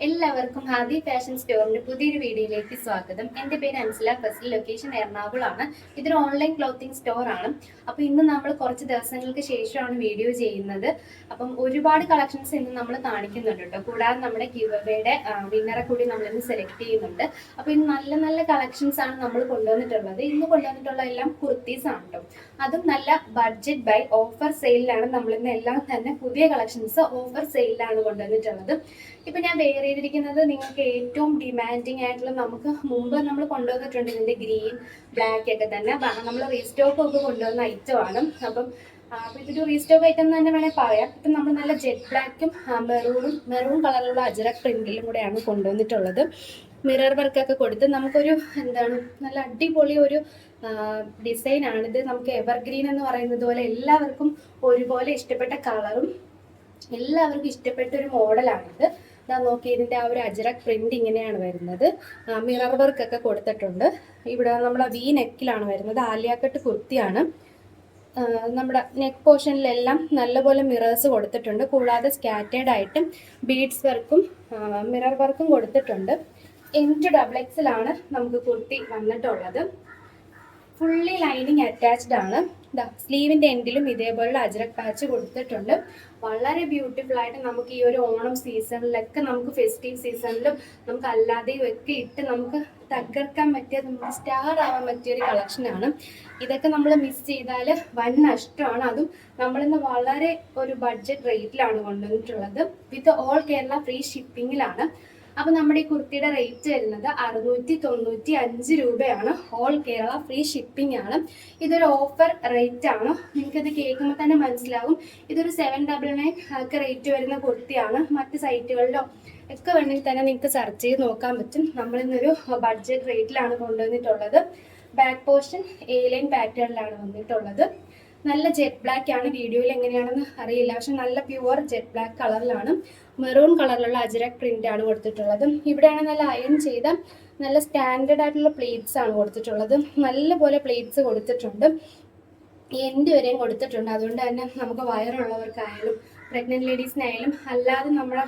എല്ലാവർക്കും ഹാദി ഫാഷൻ സ്റ്റോറിന്റെ പുതിയൊരു വീഡിയോയിലേക്ക് സ്വാഗതം. എൻ്റെ പേര് അൻസില ഫസൽ. ലൊക്കേഷൻ എറണാകുളമാണ്. ഇതൊരു ഓൺലൈൻ ക്ലോത്തിങ് സ്റ്റോർ ആണ്. അപ്പോൾ ഇന്ന് നമ്മൾ കുറച്ച് ദിവസങ്ങൾക്ക് ശേഷമാണ് വീഡിയോ ചെയ്യുന്നത്. അപ്പം ഒരുപാട് കളക്ഷൻസ് ഇന്ന് നമ്മൾ കാണിക്കുന്നുണ്ട് കേട്ടോ. കൂടാതെ നമ്മുടെ ഗിവവേയുടെ വിന്നറെ കൂടി നമ്മൾ ഇന്ന് സെലക്ട് ചെയ്യുന്നുണ്ട്. അപ്പോൾ ഇന്ന് നല്ല നല്ല കളക്ഷൻസ് ആണ് നമ്മൾ കൊണ്ടുവന്നിട്ടുള്ളത്. ഇന്ന് കൊണ്ടുവന്നിട്ടുള്ള എല്ലാം കുർത്തീസ് ആണ് കേട്ടോ. അതും നല്ല ബഡ്ജറ്റ് ബൈ ഓഫർ സെയിലാണ്. നമ്മൾ ഇന്ന് എല്ലാം തന്നെ പുതിയ കളക്ഷൻസ് ഓഫർ സെയിലാണ് കൊണ്ടുവന്നിട്ടുള്ളത്. ഇപ്പൊ ഞാൻ വെയർ ചെയ്തിരിക്കുന്നത് നിങ്ങൾക്ക് ഏറ്റവും ഡിമാൻഡിങ് ആയിട്ടുള്ള, നമുക്ക് മുമ്പ് നമ്മൾ കൊണ്ടുവന്നിട്ടുണ്ട് ഇതിന്റെ ഗ്രീൻ ബ്ലാക്ക് ഒക്കെ തന്നെ. നമ്മൾ റീസ്റ്റോക്ക് ഒക്കെ കൊണ്ടുവന്ന ഐറ്റം ആണ്. അപ്പം ഇതൊരു റീസ്റ്റോക്ക് ഐറ്റം എന്ന് തന്നെ വേണേൽ പറയാം. ഇപ്പം നമ്മൾ നല്ല ജെറ്റ് ബ്ലാക്കും മെറൂൺ കളറിലുള്ള അജറക് പ്രിന്റിലും കൂടെയാണ് കൊണ്ടുവന്നിട്ടുള്ളത്. മിറർ വർക്കൊക്കെ കൊടുത്ത് നമുക്കൊരു നല്ല അടിപൊളി ഒരു ഡിസൈൻ ആണിത്. നമുക്ക് എവർഗ്രീൻ എന്ന് പറയുന്നത് പോലെ എല്ലാവർക്കും ഒരുപോലെ ഇഷ്ടപ്പെട്ട കളറും എല്ലാവർക്കും ഇഷ്ടപ്പെട്ട ഒരു മോഡലാണിത്. നോക്കി, ഇതിന്റെ ആ ഒരു അജറക് പ്രിന്റ് ഇങ്ങനെയാണ് വരുന്നത്. മിറർ വർക്ക് ഒക്കെ കൊടുത്തിട്ടുണ്ട്. ഇവിടെ നമ്മുടെ വി നെക്കിലാണ് വരുന്നത്. ആലിയാക്കട്ട് കുർത്തിയാണ്. നമ്മുടെ നെക്ക് പോർഷനിലെല്ലാം നല്ലപോലെ മിറേഴ്സ് കൊടുത്തിട്ടുണ്ട്. കൂടാതെ സ്കാറ്റേഡ് ആയിട്ടും ബീഡ്സ് വർക്കും മിറർ വർക്കും കൊടുത്തിട്ടുണ്ട്. M2XX നമുക്ക് കുർത്തി വന്നിട്ടുള്ളത്. ഫുള്ളി ലൈനിങ് അറ്റാച്ച്ഡ് ആണ്. സ്ലീവിന്റെ എൻഡിലും ഇതേപോലുള്ള അജറക് പാച്ച് കൊടുത്തിട്ടുണ്ട്. വളരെ ബ്യൂട്ടിഫുൾ ആയിട്ട് നമുക്ക് ഈ ഒരു ഓണം സീസണിലൊക്കെ, നമുക്ക് ഫെസ്റ്റീവ് സീസണിലും നമുക്ക് അല്ലാതെയും ഒക്കെ ഇട്ട് നമുക്ക് തകർക്കാൻ പറ്റിയ, നമുക്ക് സ്റ്റാർ ആവാൻ പറ്റിയ ഒരു കളക്ഷനാണ്. ഇതൊക്കെ നമ്മൾ മിസ് ചെയ്താൽ വൻ നഷ്ടമാണ്. അതും നമ്മളിന്ന് വളരെ ഒരു ബഡ്ജറ്റ് റേറ്റിലാണ് കൊണ്ടുവന്നിട്ടുള്ളത്. വിത്ത് ഓൾ കേരള ഫ്രീ ഷിപ്പിങ്ങിലാണ്. അപ്പൊ നമ്മുടെ ഈ കുർത്തിയുടെ റേറ്റ് വരുന്നത് 695 രൂപയാണ്. ഓൾ കേരള ഫ്രീ ഷിപ്പിംഗ് ആണ്. ഇതൊരു ഓഫർ റേറ്റ് ആണ്. നിങ്ങൾക്കിത് കേൾക്കുമ്പോൾ തന്നെ മനസ്സിലാവും. ഇതൊരു 799 ഒക്കെ റേറ്റ് വരുന്ന കുർത്തിയാണ്. മറ്റ് സൈറ്റുകളിലോ ഒക്കെ വേണമെങ്കിൽ തന്നെ നിങ്ങൾക്ക് സെർച്ച് ചെയ്ത് നോക്കാൻ പറ്റും. നമ്മളിന്നൊരു ബഡ്ജറ്റ് റേറ്റിലാണ് കൊണ്ടുവന്നിട്ടുള്ളത്. ബാക്ക് പോർഷൻ A-ലൈൻ പാറ്റേണിലാണ് വന്നിട്ടുള്ളത്. നല്ല ജെറ്റ് ബ്ലാക്ക് ആണ്. വീഡിയോയിൽ എങ്ങനെയാണെന്ന് അറിയില്ല, പക്ഷെ നല്ല പ്യുവർ ജെറ്റ് ബ്ലാക്ക് കളറിലാണ്. മെറൂൺ കളറിലുള്ള അജറക് പ്രിന്റ് ആണ് കൊടുത്തിട്ടുള്ളത്. ഇവിടെയാണ് നല്ല അയൺ ചെയ്ത നല്ല സ്റ്റാൻഡേർഡ് ആയിട്ടുള്ള പ്ലേറ്റ്സ് ആണ് കൊടുത്തിട്ടുള്ളത്. നല്ലപോലെ പ്ലേറ്റ്സ് കൊടുത്തിട്ടുണ്ട്. എൻഡ് വരെയും കൊടുത്തിട്ടുണ്ട്. അതുകൊണ്ട് തന്നെ നമുക്ക് വയറുള്ളവർക്കായാലും പ്രഗ്നന്റ് ലേഡീസിനായാലും അല്ലാതെ നമ്മുടെ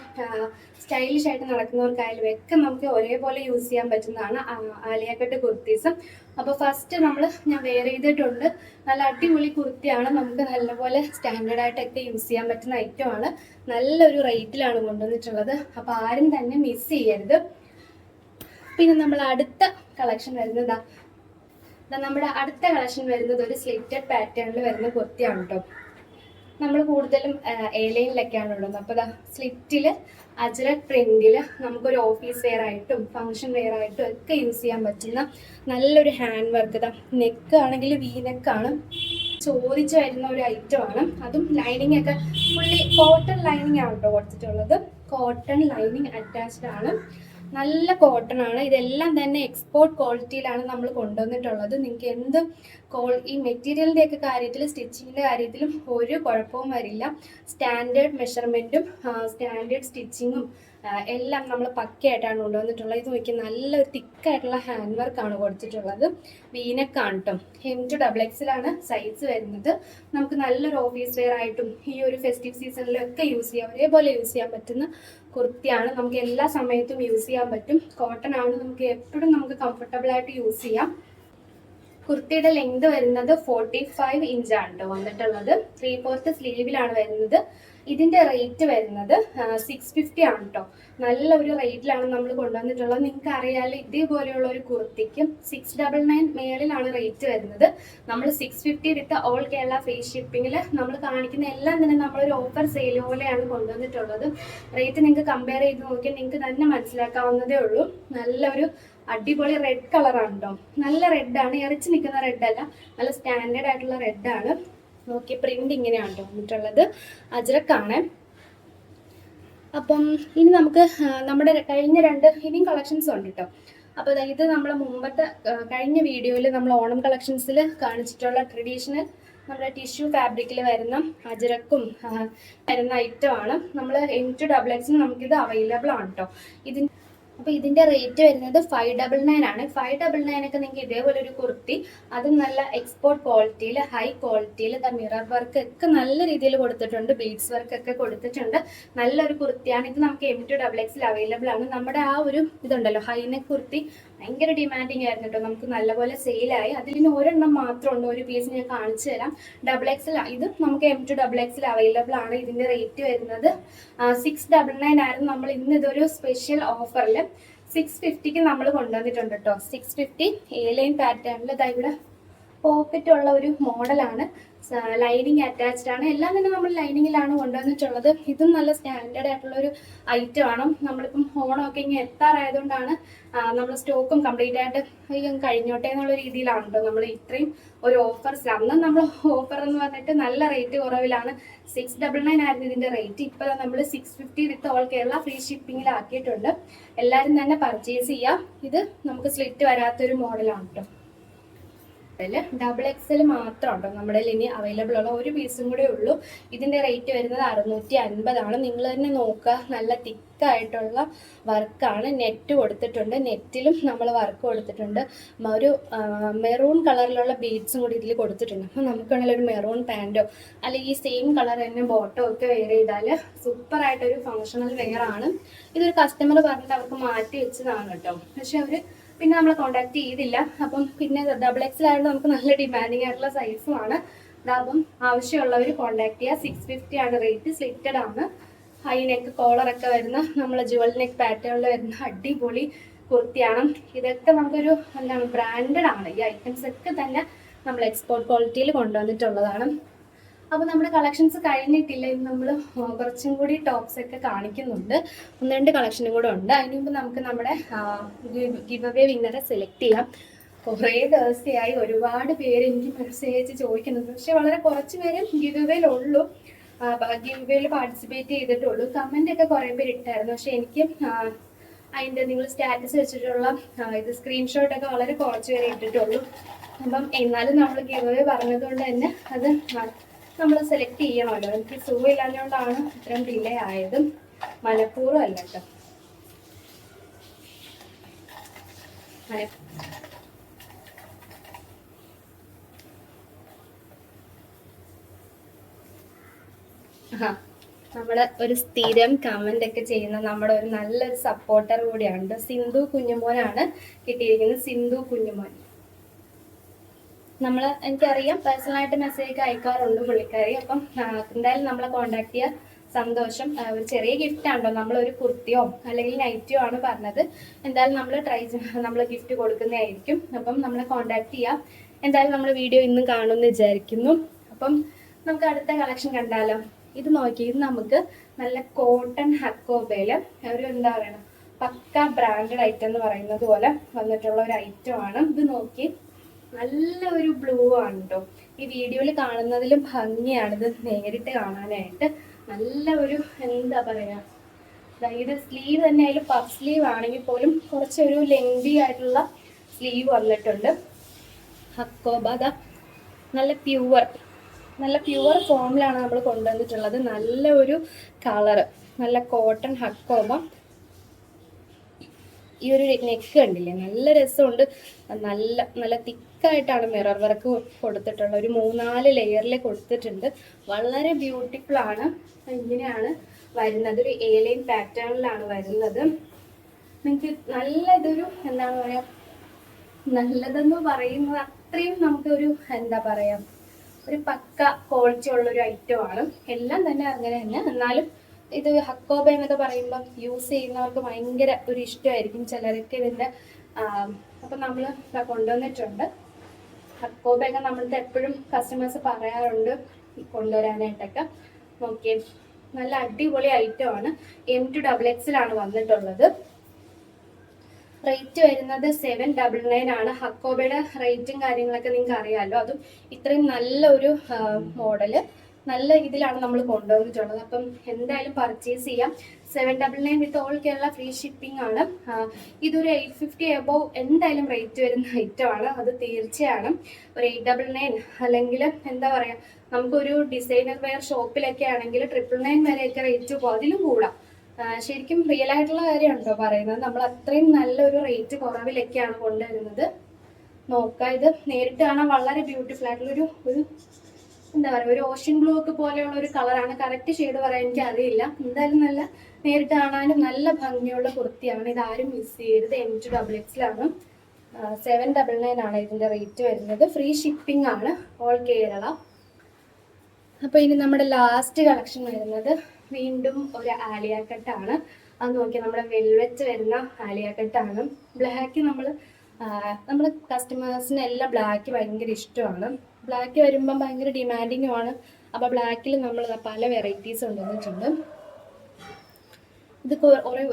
സ്റ്റൈലിഷ് ആയിട്ട് നടക്കുന്നവർക്കായാലും ഒക്കെ നമുക്ക് ഒരേപോലെ യൂസ് ചെയ്യാൻ പറ്റുന്നതാണ് ആലിയാക്കട്ട് കുർത്തീസ്. അപ്പോൾ ഫസ്റ്റ് ഞാൻ വെയർ ചെയ്തിട്ടുണ്ട്. നല്ല അടിപൊളി കുർത്തിയാണ്. നമുക്ക് നല്ലപോലെ സ്റ്റാൻഡേർഡ് ആയിട്ടൊക്കെ യൂസ് ചെയ്യാൻ പറ്റുന്ന ഐറ്റമാണ്. നല്ലൊരു റേറ്റിലാണ് കൊണ്ടുവന്നിട്ടുള്ളത്. അപ്പോൾ ആരും തന്നെ മിസ് ചെയ്യരുത്. പിന്നെ നമ്മൾ അടുത്ത കളക്ഷൻ വരുന്നത് ഒരു സ്ലിറ്റഡ് പാറ്റേണിൽ വരുന്ന കുർത്തിയാണ് കേട്ടോ. നമ്മൾ കൂടുതലും A-ലൈനിലൊക്കെയാണ് ഉള്ളത്. അപ്പോൾ സ്ലിറ്റിൽ അജറക് പ്രിന്റിൽ നമുക്കൊരു ഓഫീസ് വെയർ ആയിട്ടും ഫംഗ്ഷൻ വെയർ ആയിട്ടും ഒക്കെ യൂസ് ചെയ്യാൻ പറ്റുന്ന നല്ലൊരു ഹാൻഡ് വർക്ക്. നെക്ക് ആണെങ്കിൽ വി നെക്കാണ്. ചോദിച്ചു വരുന്ന ഒരു ഐറ്റം ആണ്. അതും ലൈനിങ് ഒക്കെ ഫുള്ളി കോട്ടൺ ലൈനിങ് ആണ് കേട്ടോ കൊടുത്തിട്ടുള്ളത്. കോട്ടൺ ലൈനിങ് അറ്റാച്ച്ഡ് ആണ്. നല്ല കോട്ടൺ ആണ്. ഇതെല്ലാം തന്നെ എക്സ്പോർട്ട് ക്വാളിറ്റിയിലാണ് നമ്മൾ കൊണ്ടുവന്നിട്ടുള്ളത്. നിങ്ങൾക്ക് ഈ മെറ്റീരിയലിന്റെ ഒക്കെ കാര്യത്തിൽ, സ്റ്റിച്ചിങ്ങിന്റെ കാര്യത്തിലും ഒരു കുഴപ്പവും വരില്ല. സ്റ്റാൻഡേർഡ് മെഷർമെന്റും സ്റ്റാൻഡേർഡ് സ്റ്റിച്ചിങ്ങും എല്ലാം നമ്മൾ പക്കയായിട്ടാണ് കൊണ്ടുവന്നിട്ടുള്ളത്. ഇത് നോക്കി, നല്ലൊരു തിക്കായിട്ടുള്ള ഹാൻഡ് വർക്കാണ് കൊടുത്തിട്ടുള്ളത്. വീനക്കാണ് കേട്ടോ. M2XX സൈസ് വരുന്നത്. നമുക്ക് നല്ലൊരു ഓഫീസ് വെയർ ആയിട്ടും ഈ ഒരു ഫെസ്റ്റീവ് സീസണിലൊക്കെ യൂസ് ചെയ്യാം. ഒരേപോലെ യൂസ് ചെയ്യാൻ പറ്റുന്ന കുർത്തിയാണ്. നമുക്ക് എല്ലാ സമയത്തും യൂസ് ചെയ്യാൻ പറ്റും. കോട്ടൺ ആണ്. നമുക്ക് എപ്പോഴും നമുക്ക് കംഫർട്ടബിൾ ആയിട്ട് യൂസ് ചെയ്യാം. കുർത്തിയുടെ ലെങ്ത് വരുന്നത് 45 ഇഞ്ചാണ് കേട്ടോ വന്നിട്ടുള്ളത്. 3/4 സ്ലീവിലാണ് വരുന്നത്. ഇതിന്റെ റേറ്റ് വരുന്നത് 650 ആണ് കേട്ടോ. നല്ലൊരു റേറ്റിലാണ് നമ്മൾ കൊണ്ടുവന്നിട്ടുള്ളത്. നിങ്ങൾക്ക് അറിയാമല്ലോ, ഇതേപോലെയുള്ള ഒരു കുർത്തിക്ക് 699 മേളിലാണ് റേറ്റ് വരുന്നത്. നമ്മൾ 650 വിത്ത് ഓൾ കേരള ഫ്രീ ഷിപ്പിങ്ങിൽ നമ്മൾ കാണിക്കുന്ന എല്ലാം തന്നെ നമ്മളൊരു ഓഫർ സെയിൽ പോലെയാണ് കൊണ്ടുവന്നിട്ടുള്ളത്. റേറ്റ് നിങ്ങൾക്ക് കമ്പയർ ചെയ്ത് നോക്കിയാൽ നിങ്ങൾക്ക് തന്നെ മനസ്സിലാക്കാവുന്നതേ ഉള്ളൂ. നല്ലൊരു അടിപൊളി റെഡ് കളറാണ് കേട്ടോ. നല്ല റെഡാണ്. എറിച്ച് നിൽക്കുന്ന റെഡല്ല, നല്ല സ്റ്റാൻഡേർഡ് ആയിട്ടുള്ള റെഡാണ്. നോക്കി, പ്രിന്റ് ഇങ്ങനെയാണ് കേട്ടോ വന്നിട്ടുള്ളത്. അജറക്കാണ്. അപ്പം ഇനി നമുക്ക് നമ്മുടെ കഴിഞ്ഞ ഇനിയും കളക്ഷൻസ് ഉണ്ട് കേട്ടോ. അപ്പോൾ ഇത് നമ്മളെ മുമ്പത്തെ കഴിഞ്ഞ വീഡിയോയിൽ നമ്മൾ ഓണം കളക്ഷൻസിൽ കാണിച്ചിട്ടുള്ള ട്രഡീഷണൽ നമ്മുടെ ടിഷ്യൂ ഫാബ്രിക്കിൽ വരുന്ന അജറക്കും വരുന്ന ഐറ്റമാണ്. നമ്മൾ M2XX നമുക്കിത് അവൈലബിൾ ആണ് കേട്ടോ. അപ്പോൾ ഇതിന്റെ റേറ്റ് വരുന്നത് 599 ആണ്. 599 ഒക്കെ നിങ്ങൾക്ക് ഇതേപോലെ ഒരു കുർത്തി, അതും നല്ല എക്സ്പോർട്ട് ക്വാളിറ്റിയിൽ, ഹൈ ക്വാളിറ്റിയിൽ, മിറർ വർക്ക് ഒക്കെ നല്ല രീതിയിൽ കൊടുത്തിട്ടുണ്ട്, ബീഡ്സ് വർക്ക് ഒക്കെ കൊടുത്തിട്ടുണ്ട്. നല്ലൊരു കുർത്തിയാണ് ഇത്. നമുക്ക് M2XX അവൈലബിൾ ആണ്. നമ്മുടെ ആ ഒരു ഇതുണ്ടല്ലോ ഹൈനെക്ക് കുർത്തി ഭയങ്കര ഡിമാൻഡിങ് ആയിരുന്നു കേട്ടോ. നമുക്ക് നല്ലപോലെ സെയിലായി. അതിന് ഒരെണ്ണം മാത്രമുണ്ട്, ഒരു പീസ് ഞാൻ കാണിച്ചു തരാം. XXL ഇത് നമുക്ക് M2XX അവൈലബിൾ ആണ്. ഇതിന്റെ റേറ്റ് വരുന്നത് 699 ആയിരുന്നു. നമ്മൾ ഇന്ന് ഇതൊരു സ്പെഷ്യൽ ഓഫറിൽ 650ക്ക് നമ്മൾ കൊണ്ടുവന്നിട്ടുണ്ട് കേട്ടോ. 650 A-ലൈൻ പാറ്റേണിൽ ഇവിടെ പോക്കറ്റ് ഉള്ള ഒരു മോഡലാണ്. ലൈനിങ് അറ്റാച്ച്ഡ് ആണ്. എല്ലാം തന്നെ നമ്മൾ ലൈനിങ്ങിലാണ് കൊണ്ടുവന്നിട്ടുള്ളത്. ഇതും നല്ല സ്റ്റാൻഡേർഡ് ആയിട്ടുള്ള ഒരു ഐറ്റം ആണ്. നമ്മളിപ്പം ഓണമൊക്കെ ഇങ്ങനെ എത്താറായതുകൊണ്ടാണ് നമ്മൾ സ്റ്റോക്കും കംപ്ലീറ്റ് ആയിട്ട് കഴിഞ്ഞോട്ടെ എന്നുള്ള രീതിയിലാണ് കേട്ടോ നമ്മൾ ഇത്രയും ഒരു ഓഫേഴ്സ്. അന്ന് നമ്മൾ ഓഫർ എന്ന് പറഞ്ഞിട്ട് നല്ല റേറ്റ് കുറവിലാണ് 699 ആയിരുന്നു ഇതിന്റെ റേറ്റ്. ഇപ്പോൾ നമ്മൾ 650 വിത്ത് ഓൾ കേരള ഫ്രീ ഷിപ്പിങ്ങിലാക്കിയിട്ടുണ്ട്. എല്ലാവരും തന്നെ പർച്ചേസ് ചെയ്യാം. ഇത് നമുക്ക് സ്ലിറ്റ് വരാത്തൊരു മോഡലാണ് കേട്ടോ. XXL മാത്രം ഉണ്ടോ നമ്മുടെ ഇനി അവൈലബിൾ ഉള്ള ഒരു പീസും കൂടെ ഉള്ളൂ. ഇതിന്റെ റേറ്റ് വരുന്നത് 650 ആണ്. നിങ്ങൾ തന്നെ നോക്കുക, നല്ല തിക്കായിട്ടുള്ള വർക്കാണ്. നെറ്റ് കൊടുത്തിട്ടുണ്ട്, നെറ്റിലും നമ്മൾ വർക്ക് കൊടുത്തിട്ടുണ്ട്. ഒരു മെറൂൺ കളറിലുള്ള ബീഡ്സും കൂടി ഇതിൽ കൊടുത്തിട്ടുണ്ട്. അപ്പോൾ നമുക്കാണെങ്കിൽ ഒരു മെറൂൺ പാൻറ്റോ അല്ലെങ്കിൽ ഈ സെയിം കളർ തന്നെ ബോട്ടോ ഒക്കെ വെയർ ചെയ്താൽ സൂപ്പറായിട്ടൊരു ഫങ്ഷണൽ വെയർ ആണ്. ഇതൊരു കസ്റ്റമർ പറഞ്ഞിട്ട് അവർക്ക് മാറ്റി വെച്ചതാണ് കേട്ടോ. പക്ഷെ അവർ പിന്നെ നമ്മളെ കോണ്ടാക്ട് ചെയ്തില്ല. അപ്പം പിന്നെ XXL ആയതുകൊണ്ട് നമുക്ക് നല്ല ഡിമാൻഡിങ് ആയിട്ടുള്ള സൈസുമാണ്. അപ്പം ആവശ്യമുള്ളവർ കോണ്ടാക്ട് ചെയ്യുക. 650 ആണ് റേറ്റ്. സ്ലിറ്റഡ് ആണ്. ഹൈ നെക്ക് കോളറൊക്കെ വരുന്ന നമ്മളെ ജുവൽ നെക്ക് പാറ്റേണിൽ വരുന്ന അടിപൊളി കുർത്തിയാണ്. ഇതൊക്കെ നമുക്കൊരു എന്താണ് ബ്രാൻഡഡ് ആണ്. ഈ ഐറ്റംസ് ഒക്കെ തന്നെ നമ്മൾ എക്സ്പോർട്ട് ക്വാളിറ്റിയിൽ കൊണ്ടുവന്നിട്ടുള്ളതാണ്. അപ്പോൾ നമ്മുടെ കളക്ഷൻസ് കഴിഞ്ഞിട്ടില്ല. ഇന്ന് നമ്മൾ കുറച്ചും കൂടി ടോപ്സ് ഒക്കെ കാണിക്കുന്നുണ്ട്. 1-2 കളക്ഷനും കൂടെ ഉണ്ട്. അതിന് മുമ്പ് നമുക്ക് നമ്മുടെ ഗിവ് അവേ വിന്നറെ സെലക്ട് ചെയ്യാം. കുറേ ദിവസമായി ഒരുപാട് പേര് എനിക്ക് മെസ്സേജ് ചോദിക്കുന്നുണ്ട്. പക്ഷെ വളരെ കുറച്ച് പേരും ഗിവ് അവേയിലുള്ളൂ, ഗിവ് അവേയിൽ പാർട്ടിസിപ്പേറ്റ് ചെയ്തിട്ടുള്ളൂ. കമൻ്റ് ഒക്കെ കുറേ പേര് ഇട്ടായിരുന്നു. പക്ഷെ എനിക്ക് അതിൻ്റെ നിങ്ങൾ സ്റ്റാറ്റസ് വെച്ചിട്ടുള്ള ഇത് സ്ക്രീൻഷോട്ടൊക്കെ വളരെ കുറച്ച് പേരെ ഇട്ടിട്ടുള്ളൂ. അപ്പം എന്നാലും നമ്മൾ ഗിവ് അവേ പറഞ്ഞതുകൊണ്ട് തന്നെ അത് നമ്മൾ സെലക്ട് ചെയ്യണമല്ലോ. എനിക്ക് സുഖമില്ലാഞ്ഞുകൊണ്ടാണ് ഇത്രയും ഡിലേ ആയത്, മനഃപൂർവ്വം അല്ല കേട്ടോ. നമ്മുടെ ഒരു സ്ഥിരം കമന്റ് ഒക്കെ ചെയ്യുന്ന നമ്മുടെ ഒരു നല്ലൊരു സപ്പോർട്ടർ കൂടിയാണ്. സിന്ധു കുഞ്ഞുമോനാണ് കിട്ടിയിരിക്കുന്നത്. സിന്ധു കുഞ്ഞുമോൻ എനിക്കറിയാം, പേഴ്സണലായിട്ട് മെസ്സേജ് അയക്കാറുണ്ട് പുള്ളിക്കാരി. അപ്പം എന്തായാലും നമ്മളെ കോണ്ടാക്ട് ചെയ്യുക. സന്തോഷം. ഒരു ചെറിയ ഗിഫ്റ്റ് ആണല്ലോ, നമ്മളൊരു കുർത്തിയോ അല്ലെങ്കിൽ നൈറ്റിയോ ആണ് പറഞ്ഞത്. എന്തായാലും നമ്മൾ ഗിഫ്റ്റ് കൊടുക്കുന്നതായിരിക്കും. അപ്പം നമ്മളെ കോണ്ടാക്ട് ചെയ്യാം. എന്തായാലും നമ്മൾ വീഡിയോ ഇന്നും കാണുമെന്ന് വിചാരിക്കുന്നു. അപ്പം നമുക്ക് അടുത്ത കളക്ഷൻ കണ്ടാലോ. ഇത് നോക്കി, ഇത് നമുക്ക് നല്ല കോട്ടൺ ഹക്കോബയില് ഒരു എന്താ പറയണ പക്ക ബ്രാൻഡഡ് ഐറ്റം എന്ന് പറയുന്നത് പോലെ വന്നിട്ടുള്ള ഒരു ഐറ്റം ആണ്. ഇത് നോക്കി, നല്ല ഒരു ബ്ലൂ ആണ് കേട്ടോ. ഈ വീഡിയോയിൽ കാണുന്നതിലും ഭംഗിയാണിത് നേരിട്ട് കാണാനായിട്ട്. നല്ല ഒരു എന്താ പറയാ, ഇത് സ്ലീവ് തന്നെ ആയാലും പഫ് സ്ലീവ് ആണെങ്കിൽ പോലും കുറച്ചൊരു ലെങ്തി ആയിട്ടുള്ള സ്ലീവ് വന്നിട്ടുണ്ട്. ഹക്കോബ നല്ല പ്യുവർ ഫോമിലാണ് നമ്മൾ കൊണ്ടുവന്നിട്ടുള്ളത്. നല്ല ഒരു കളറ്, നല്ല കോട്ടൺ ഹക്കോബ. ഈ ഒരു നെക്ക് കണ്ടില്ലേ, നല്ല രസമുണ്ട്. നല്ല തിക്കായിട്ടാണ് മിറർ വർക്ക് കൊടുത്തിട്ടുള്ളത്. ഒരു 3-4 ലെയറിൽ കൊടുത്തിട്ടുണ്ട്. വളരെ ബ്യൂട്ടിഫുൾ ആണ്. ഇങ്ങനെയാണ് വരുന്നത്. ഒരു A-ലൈൻ പാറ്റേണിലാണ് വരുന്നത്. നിങ്ങൾക്ക് നല്ല ഇതൊരു എന്താണ് പറയാ, നല്ലതെന്ന് പറയുന്നത് അത്രയും നമുക്കൊരു എന്താ പറയാ, ഒരു പക്ക ക്വാളിറ്റി ഉള്ളൊരു ഐറ്റം ആണ്. എല്ലാം തന്നെ അങ്ങനെ തന്നെ. എന്നാലും ഇത് ഹക്കോബ എന്നൊക്കെ പറയുമ്പോൾ യൂസ് ചെയ്യുന്നവർക്ക് ഭയങ്കര ഒരു ഇഷ്ടമായിരിക്കും ചിലർക്ക് ഇതിൻ്റെ. അപ്പം നമ്മൾ കൊണ്ടുവന്നിട്ടുണ്ട്. ഹക്കോബയൊക്കെ നമ്മൾക്ക് എപ്പോഴും കസ്റ്റമേഴ്സ് പറയാറുണ്ട് കൊണ്ടുവരാനായിട്ടൊക്കെ. നോക്കിയേ, നല്ല അടിപൊളി ഐറ്റം ആണ്. M2XX ആണ് വന്നിട്ടുള്ളത്. റേറ്റ് വരുന്നത് 799 ആണ്. ഹക്കോബയുടെ റേറ്റും കാര്യങ്ങളൊക്കെ നിങ്ങൾക്ക് അറിയാമല്ലോ. അതും ഇത്രയും നല്ലൊരു മോഡല് നല്ല ഇതിലാണ് നമ്മൾ കൊണ്ടുവന്നിട്ടുള്ളത്. അപ്പം എന്തായാലും പർച്ചേസ് ചെയ്യാം. 799 വിത്ത് ഓൾ കേരള ഫ്രീ ഷിപ്പിംഗ് ആണ്. ഇതൊരു 850 എബോവ് എന്തായാലും റേറ്റ് വരുന്ന ഐറ്റം ആണ്. അത് തീർച്ചയാണ്. ഒരു 899 അല്ലെങ്കിൽ എന്താ പറയുക, നമുക്കൊരു ഡിസൈനർ വെയർ ഷോപ്പിലൊക്കെ ആണെങ്കിൽ 999 വരെയൊക്കെ റേറ്റ് പോകും, അതിലും കൂടാം. ശരിക്കും റിയൽ ആയിട്ടുള്ള കാര്യമാണല്ലോ പറയുന്നത്. നമ്മൾ അത്രയും നല്ലൊരു റേറ്റ് കുറവിലൊക്കെയാണ് കൊണ്ടുവരുന്നത്. നോക്കാം, ഇത് നേരിട്ട് കാണാൻ വളരെ ബ്യൂട്ടിഫുൾ ആയിട്ടുള്ള ഒരു എന്താ പറയുക, ഒരു ഓഷ്യൻ ബ്ലൂ ഒക്കെ പോലെയുള്ള ഒരു കളറാണ്. കറക്റ്റ് ഷെയ്ഡ് പറയാൻ എനിക്ക് അറിയില്ല. എന്തായാലും നല്ല നേരിട്ട് കാണാനും നല്ല ഭംഗിയുള്ള കുർത്തിയാണ്. ഇത് ആരും മിസ് ചെയ്യരുത്. M2XX 799 ആണ് ഇതിന്റെ റേറ്റ് വരുന്നത്. ഫ്രീ ഷിപ്പിംഗ് ആണ് ഓൾ കേരള. അപ്പൊ ഇനി നമ്മുടെ ലാസ്റ്റ് കളക്ഷൻ വരുന്നത് വീണ്ടും ഒരു ആലിയ കട്ടാണ്. അത് നോക്കി നമ്മുടെ വെൽവെറ്റ് വരുന്ന ആലിയ കട്ടാണ്. ബ്ലാക്ക് നമ്മൾ കസ്റ്റമേഴ്സിന് എല്ലാം ബ്ലാക്ക് ഭയങ്കര ഇഷ്ടമാണ്. ബ്ലാക്ക് വരുമ്പം ഭയങ്കര ഡിമാൻഡിങ്ങുമാണ്. അപ്പോൾ ബ്ലാക്കിൽ നമ്മൾ പല വെറൈറ്റീസ് കൊണ്ടുവന്നിട്ടുണ്ട്. ഇത്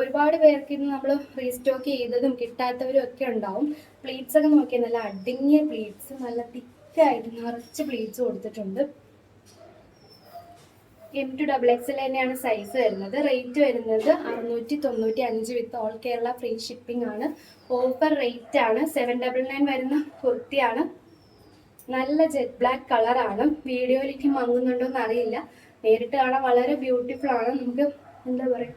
ഒരുപാട് പേർക്ക് ഇന്ന് നമ്മൾ റീസ്റ്റോക്ക് ചെയ്തതും കിട്ടാത്തവരും ഒക്കെ ഉണ്ടാവും. പ്ലീറ്റ്സ് ഒക്കെ നോക്കിയാൽ നല്ല അടങ്ങിയ പ്ലീറ്റ്സ്, നല്ല തിക്കായിട്ട് നിറച്ച് പ്ലീറ്റ്സ് കൊടുത്തിട്ടുണ്ട്. M2XX തന്നെയാണ് സൈസ് വരുന്നത്. റേറ്റ് വരുന്നത് 695 വിത്ത് ഓൾ കേരള ഫ്രീ ഷിപ്പിംഗ് ആണ്. ഓഫർ റേറ്റ് ആണ്. 799 വരുന്ന കുർത്തിയാണ്. നല്ല ജെറ്റ് ബ്ലാക്ക് കളറാണ്. വീഡിയോയിലേക്ക് മങ്ങുന്നുണ്ടോ എന്ന് അറിയില്ല. നേരിട്ട് കാണാൻ വളരെ ബ്യൂട്ടിഫുൾ ആണ്. നമുക്ക് എന്താ പറയുക,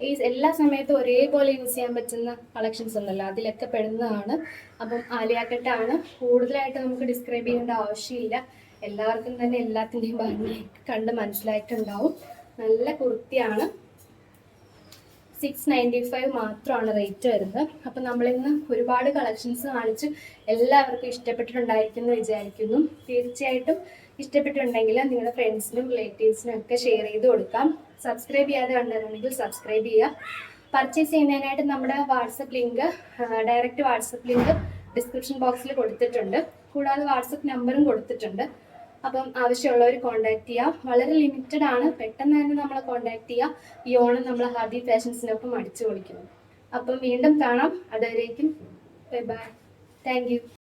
ഈ എല്ലാ സമയത്തും ഒരേപോലെ യൂസ് ചെയ്യാൻ പറ്റുന്ന കളക്ഷൻസ് ഉണ്ടല്ലോ, അതിലൊക്കെ പെടുന്നതാണ്. അപ്പം ആലിയ കട്ടാണ്. കൂടുതലായിട്ട് നമുക്ക് ഡിസ്ക്രൈബ് ചെയ്യേണ്ട ആവശ്യമില്ല. എല്ലാവർക്കും തന്നെ എല്ലാത്തിൻ്റെയും ഭംഗി കണ്ട് മനസ്സിലായിട്ടുണ്ടാവും. നല്ല കുർത്തിയാണ്. 695 മാത്രമാണ് റേറ്റ് വരുന്നത്. അപ്പം നമ്മളിന്ന് ഒരുപാട് കളക്ഷൻസ് കാണിച്ച് എല്ലാവർക്കും ഇഷ്ടപ്പെട്ടിട്ടുണ്ടായിരിക്കും എന്ന് വിചാരിക്കുന്നു. തീർച്ചയായിട്ടും ഇഷ്ടപ്പെട്ടിട്ടുണ്ടെങ്കിൽ നിങ്ങളുടെ ഫ്രണ്ട്സിനും റിലേറ്റീവ്സിനും ഒക്കെ ഷെയർ ചെയ്ത് കൊടുക്കാം. സബ്സ്ക്രൈബ് ചെയ്യാതെ കണ്ടിട്ടുണ്ടെങ്കിൽ സബ്സ്ക്രൈബ് ചെയ്യുക. പർച്ചേസ് ചെയ്യുന്നതിനായിട്ട് നമ്മുടെ WhatsApp link, direct WhatsApp link description ബോക്സിൽ കൊടുത്തിട്ടുണ്ട്. കൂടാതെ വാട്സപ്പ് നമ്പറും കൊടുത്തിട്ടുണ്ട്. അപ്പം ആവശ്യമുള്ളവർ കോൺടാക്ട് ചെയ്യാം. വളരെ ലിമിറ്റഡ് ആണ്. പെട്ടെന്ന് തന്നെ നമ്മളെ കോൺടാക്ട് ചെയ്യുക. ഈ ഓണം നമ്മൾ ഹാദി ഫാഷൻസിനൊപ്പം അടിച്ചു പൊളിക്കുന്നു. അപ്പം വീണ്ടും കാണാം. അതുവരേക്കും ബൈ ബൈ. Thank you.